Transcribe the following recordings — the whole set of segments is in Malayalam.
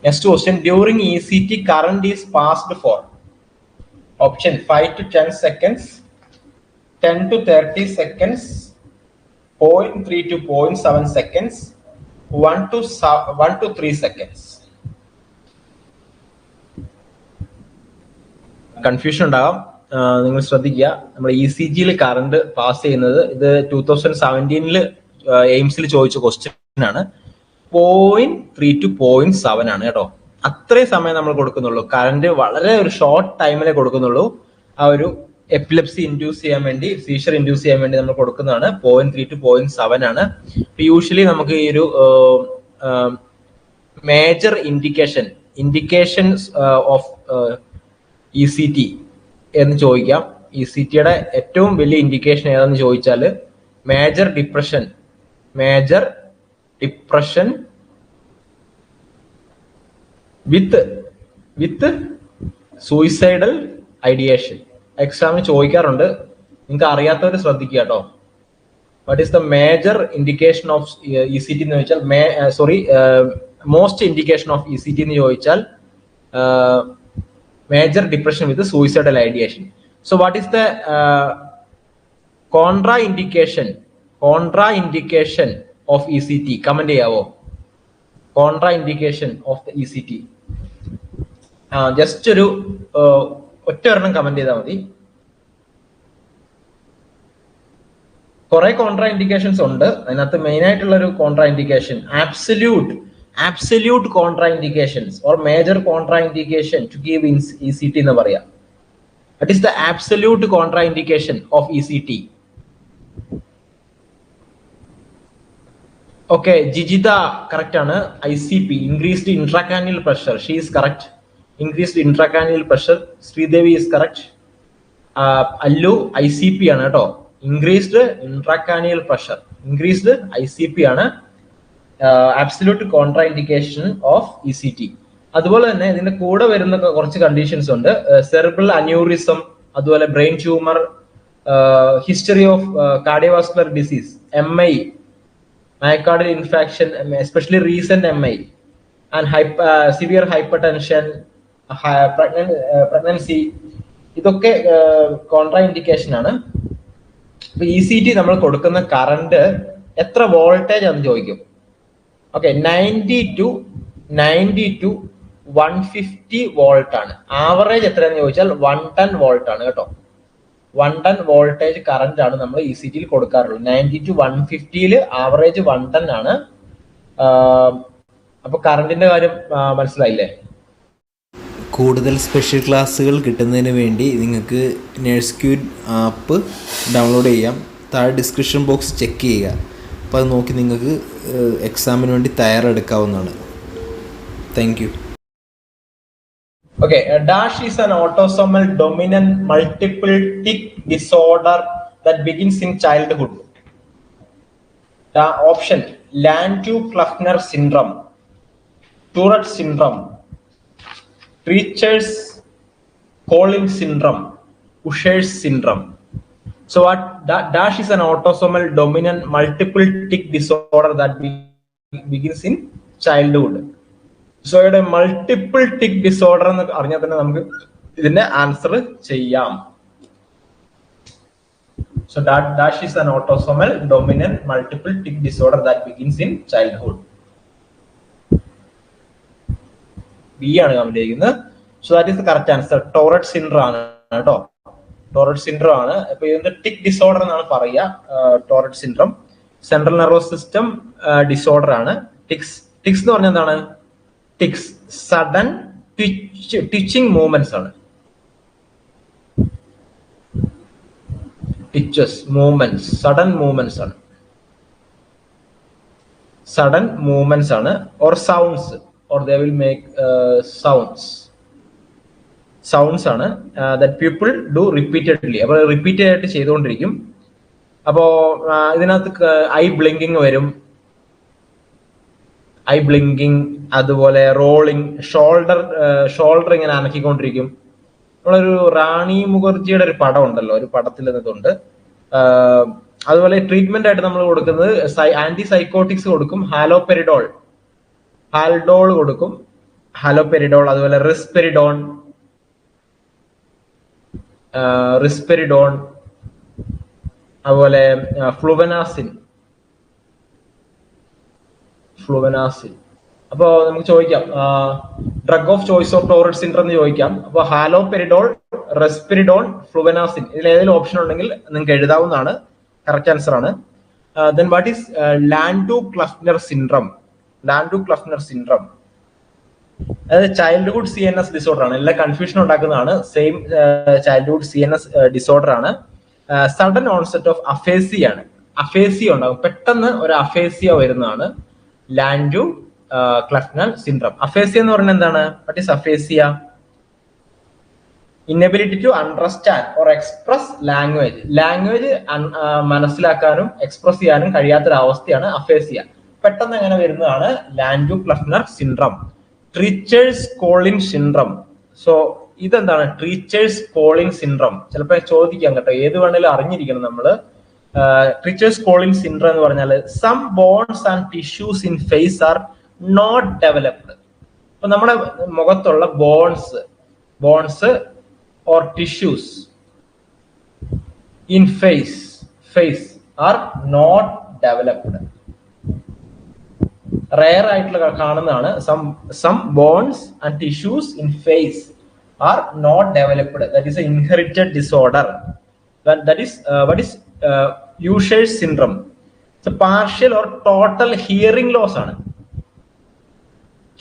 Next question, during ECT current is passed for option 5 to 10 seconds, 10 to 30 seconds, 0.3 to 0.7 seconds, 1 to 3 seconds. Confusion ഉണ്ടാകാം, നിങ്ങൾ ശ്രദ്ധിക്കുക. നമ്മുടെ ECGയിൽ കറണ്ട് പാസ് ചെയ്യുന്നത് ഇത് 2017 എയിംസിൽ ചോദിച്ച ക്വസ്റ്റ്യൻ ആണ്. 0.3 to 0.7 ആണ് കേട്ടോ. അത്രയും സമയം നമ്മൾ കൊടുക്കുന്നുള്ളൂ. കറണ്ട് വളരെ ഒരു ഷോർട്ട് ടൈമിലേ കൊടുക്കുന്നുള്ളൂ. ആ ഒരു എപ്പിലെപ്സി ഇൻഡ്യൂസ് ചെയ്യാൻ വേണ്ടി, സീഷർ ഇൻഡ്യൂസ് ചെയ്യാൻ വേണ്ടി നമ്മൾ കൊടുക്കുന്നതാണ്. 0.3 to 0.7 ആണ്. യൂഷ്വലി നമുക്ക് ഈ ഒരു മേജർ ഇൻഡിക്കേഷൻസ് ഓഫ് ECT എന്ന് ചോദിക്കാം. ECTയുടെ ഏറ്റവും വലിയ ഇൻഡിക്കേഷൻ ഏതാണെന്ന് ചോദിച്ചാൽ മേജർ ഡിപ്രഷൻ വിത്ത് സൂയിസൈഡൽ ഐഡിയേഷൻ. എക്സാമിന് ചോദിക്കാറുണ്ട്, നിങ്ങൾക്ക് അറിയാത്തവർ ശ്രദ്ധിക്കുക കേട്ടോ. What is the major indication of ECT എന്ന് ചോദിച്ചാൽ, മോസ്റ്റ് ഇൻഡിക്കേഷൻ ഓഫ് ECT എന്ന് ചോദിച്ചാൽ major depression with suicidal ideation. So what is the contraindication of ECT? Comment cheyavo. Contraindication of the ECT. Just ഒരു ഒറ്റ ഒരെണ്ണം കമന്റ് ചെയ്താൽ മതി. കുറെ കോൺട്രാ ഇൻഡിക്കേഷൻസ് ഉണ്ട്. അതിനകത്ത് മെയിൻ ആയിട്ടുള്ള ഒരു contra indication absolute contraindications or major contraindication to give in ECT എന്ന് പറയാം. That is the absolute contraindication of ECT. Okay, Jijita correct ആണ്. ICP, increased intracranial pressure. She is correct. Increased intracranial pressure. Sridevi is correct. Allu ICP ആണ് കേട്ടോ. Increased intracranial pressure. Increased ICP ആണ്. Absolute contraindication of ECT. അതുപോലെ തന്നെ ഇതിന്റെ കൂടെ വരുന്ന കുറച്ച് കണ്ടീഷൻസ് ഉണ്ട്. സെറിബ്രൽ അന്യൂറിസം, അതുപോലെ brain tumour, history of cardiovascular disease, MI, myocardial infarction, especially recent MI, and severe hyper tension, pregnancy, ഇതൊക്കെ കോൺട്രാ ഇൻഡിക്കേഷൻ ആണ്. ഇപ്പൊ ECT നമ്മൾ കൊടുക്കുന്ന കറണ്ട് എത്ര വോൾട്ടേജ് ആണെന്ന് ചോദിക്കും. ഓക്കെ, 90 to 150 വോൾട്ട് ആണ്. ആവറേജ് എത്രയാണെന്ന് ചോദിച്ചാൽ 110 വോൾട്ട് ആണ് കേട്ടോ. 110 വോൾട്ടേജ് കറന്റ് ആണ് നമ്മൾ ECTയിൽ കൊടുക്കാറുള്ളത്. 90 to 150 ആവറേജ് 110 ആണ്. അപ്പൊ കറണ്ടിന്റെ കാര്യം മനസ്സിലായില്ലേ? കൂടുതൽ സ്പെഷ്യൽ ക്ലാസ്സുകൾ കിട്ടുന്നതിന് വേണ്ടി നിങ്ങൾക്ക് നഴ്സ്ക്യൂഡ് ആപ്പ് ഡൗൺലോഡ് ചെയ്യാം. താഴെ ഡിസ്ക്രിപ്ഷൻ ബോക്സ് ചെക്ക് ചെയ്യുക. അപ്പോൾ അത് നോക്കി നിങ്ങൾക്ക് എക്സാമിന് വേണ്ടി തയ്യാറെടുക്കാവുന്നതാണ്. Thank you. Okay, DASH is an autosomal dominant multiple tic disorder that begins in childhood. Option Landau-Kleffner syndrome, Tourette syndrome, Treacher's-Collins syndrome, Usher's syndrome. So what DASH is an autosomal dominant multiple tic disorder that begins in childhood. So ഇവിടെ മൾട്ടിപ്പിൾ ടിക് ഡിസോർഡർ എന്ന് അറിഞ്ഞാൽ തന്നെ നമുക്ക് ഇതിന്റെ ആൻസർ ചെയ്യാം. So DASH is an autosomal dominant multiple tic disorder that begins in childhood. B ആണ് കമന്റ് ചെയ്യുന്നത്. So that is the correct answer. Tourette syndrome ആണ് കേട്ടോ. ടോററ്റ് സിൻഡ്രോം ആണ്. ഇപ്പൊ ഇതിന്റെ ടിക് ഡിസോർഡർ എന്നാണ് പറയുക. Tourette syndrome central nervous system disorder ആണ്. ടിക്സ് എന്ന് പറഞ്ഞാൽ എന്താണ്? ടിക്സ് സഡൻ ട്വിച്ചിങ് മൂവ്മെന്റ്സ് ആണ്. ടിച്ചസ് മൂവ്മെന്റ്സ്, സഡൻ മൂവ്മെന്റ്സ് ആണ്. സഡൻ മൂവ്മെന്റ്സ് ആണ്. Or sounds, or they will make sounds ആണ്. That people do repeatedly. അപ്പൊ റിപ്പീറ്റഡ് ആയിട്ട് ചെയ്തുകൊണ്ടിരിക്കും. അപ്പോ ഇതിനകത്ത് ഐ ബ്ലിങ്കിങ് വരും. അതുപോലെ റോളിങ്, ഷോൾഡർ ഇങ്ങനെ അനക്കിക്കൊണ്ടിരിക്കും. നമ്മളൊരു റാണി മുഖർജിയുടെ ഒരു പടം ഉണ്ടല്ലോ, ഒരു പടത്തിൽ ഇതുണ്ട്. അതുപോലെ ട്രീറ്റ്മെന്റ് ആയിട്ട് നമ്മൾ കൊടുക്കുന്നത് ആന്റി സൈക്കോട്ടിക്സ് കൊടുക്കും, ഹാൽഡോൾ കൊടുക്കും, ഹാലോപെരിഡോൾ, അതുപോലെ റിസ്പെരിഡോൺ, അതുപോലെ ഫ്ലുവനാസിൻ. അപ്പോ നമുക്ക് ചോദിക്കാം drug of choice of Tourette syndrome എന്ന് ചോദിക്കാം. അപ്പൊ ഹാലോപെരിഡോൾ, റെസ്പിരിഡോൺ, ഫ്ലുവനാസിൻ, ഇതിൽ ഏതെങ്കിലും ഓപ്ഷൻ ഉണ്ടെങ്കിൽ നിങ്ങൾക്ക് എഴുതാവുന്നതാണ്. കറക്റ്റ് ആൻസർ ആണ്. Then what is Landau Kleffner syndrome? അതായത് ചൈൽഡ്ഹുഡ് CNS ഡിസോർഡർ ആണ്. എല്ലാ കൺഫ്യൂഷൻ ഉണ്ടാക്കുന്നതാണ്. സെയിം ചൈൽഡ്ഹുഡ് CNS ഡിസോർഡർ ആണ്. സഡൻ ഓൺസെറ്റ് ഓഫ് അഫേസിയ ആണ്. അഫേസിയ ഉണ്ടാകും, പെട്ടെന്ന് ഒരു അഫേസിയ വരുന്നതാണ് ലാൻഡു ക്ലഫ്നർ സിൻഡ്രം. അഫേസിയ എന്ന് പറഞ്ഞാൽ എന്താണ്? What is aphasia? Inability to understand or express language മനസ്സിലാക്കാനും എക്സ്പ്രസ് ചെയ്യാനും കഴിയാത്തൊരവസ്ഥയാണ് അഫേസിയ. പെട്ടെന്ന് അങ്ങനെ വരുന്നതാണ് Landau Kleffner syndrome. Treacher Collins syndrome. So ഇതെന്താണ് ട്രീച്ചേഴ്സ് കോളിൻ സിൻഡ്രം? ചിലപ്പോൾ ചോദിക്കാം കേട്ടോ, ഏത് വേണേലും അറിഞ്ഞിരിക്കണം നമ്മള്. ട്രീച്ചേഴ്സ് കോളിൻ സിൻഡ്രം എന്ന് പറഞ്ഞാൽ some bones and tissues in face are not developed. അപ്പൊ നമ്മുടെ മുഖത്തുള്ള bones or tissues in face are not developed. Rare ആയിട്ടുള്ള കാണുന്നതാണ്. some bones and tissues in face are not developed. That is an inherited disorder. That is what is Usher's syndrome. So partial or total hearing loss ആണ്.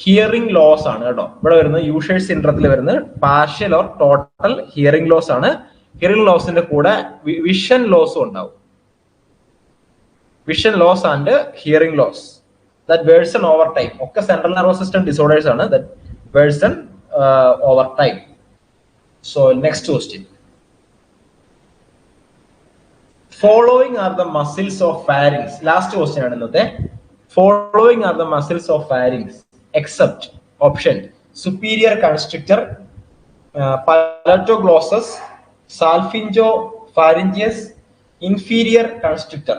ഹിയറിംഗ് ലോസ് ആണ് കേട്ടോ ഇവിടെ വരുന്നത്. യൂഷേഴ്സ് സിൻഡ്രത്തിൽ വരുന്നത് partial or total hearing loss ആണ്. ഹിയറിംഗ് ലോസിന്റെ കൂടെ വിഷൻ ലോസും ഉണ്ടാവും. Vision loss and hearing loss that worsen over time. ഒക്കെ സെൻട്രൽ നെർവസ് സിസ്റ്റം ഡിസോർഡേഴ്സ് ആണ്. That worsen over time. So next question. Following are the muscles of pharynx. Last question ആണ് ഇന്നത്തെ. Following are the muscles of pharynx except option superior constrictor, palatoglossus, salpingopharyngeus, inferior constrictor.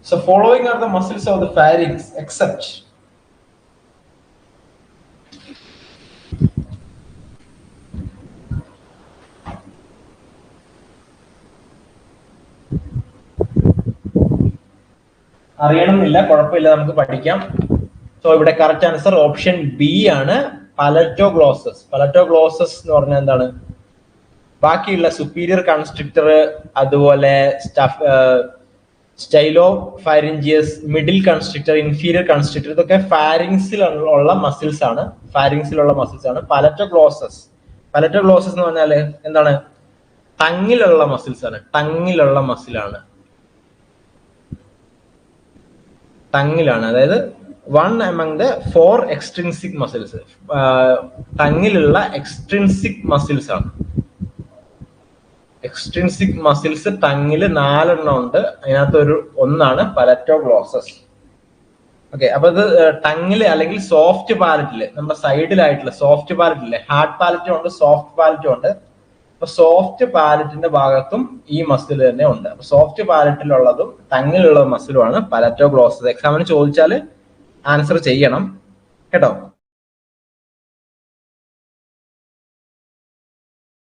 So following are the muscles of the pharynx except അറിയണമെന്നില്ല, കുഴപ്പമില്ല, നമുക്ക് പഠിക്കാം. സോ ഇവിടെ കറക്റ്റ് ആൻസർ ഓപ്ഷൻ ബി ആണ്, പലറ്റോഗ്ലോസസ്. പലറ്റോഗ്ലോസസ് എന്ന് പറഞ്ഞാൽ എന്താണ്? ബാക്കിയുള്ള സുപ്പീരിയർ കൺസ്ട്രിക്ടർ, അതുപോലെ സ്റ്റൈലോ ഫാരിഞ്ചിയസ്, മിഡിൽ കൺസ്ട്രിക്ടർ, ഇൻഫീരിയർ കൺസ്ട്രിക്ടർ, ഇതൊക്കെ ഫാരിങ്സിലുള്ള മസിൽസ് ആണ്. പലറ്റോഗ്ലോസസ് എന്ന് പറഞ്ഞാൽ എന്താണ്? ടങ്ങിലുള്ള മസിൽസ് ആണ്. ടങ്ങിലുള്ള അതായത് one among the 4 extrinsic muscles. ടങ്ങിലുള്ള എക്സ്ട്രിൻസിക് മസിൽസ് ആണ്. എക്സ്ട്രിൻസിക് മസിൽസ് ടങ്ങില് 4 എണ്ണം ഉണ്ട്. അതിനകത്ത് ഒന്നാണ് പലറ്റോഗ്ലോസസ്. ഓക്കെ, അപ്പൊ ഇത് ടങ്ങില് അല്ലെങ്കിൽ സോഫ്റ്റ് പാലറ്റില്, നമ്മുടെ സൈഡിലായിട്ടുള്ള സോഫ്റ്റ് പാലറ്റില്ലേ, ഹാർഡ് പാലറ്റും ഉണ്ട്, സോഫ്റ്റ് പാലറ്റും ഉണ്ട്. അപ്പൊ സോഫ്റ്റ് പാലറ്റിന്റെ ഭാഗത്തും ഈ മസിൽ തന്നെ ഉണ്ട്. അപ്പൊ സോഫ്റ്റ് പാലറ്റിലുള്ളതും ടങ്ങിലുള്ള മസിലുമാണ് പലറ്റോഗ്ലോസസ്. എക്സാമിന് ചോദിച്ചാൽ ആൻസർ ചെയ്യണം കേട്ടോ.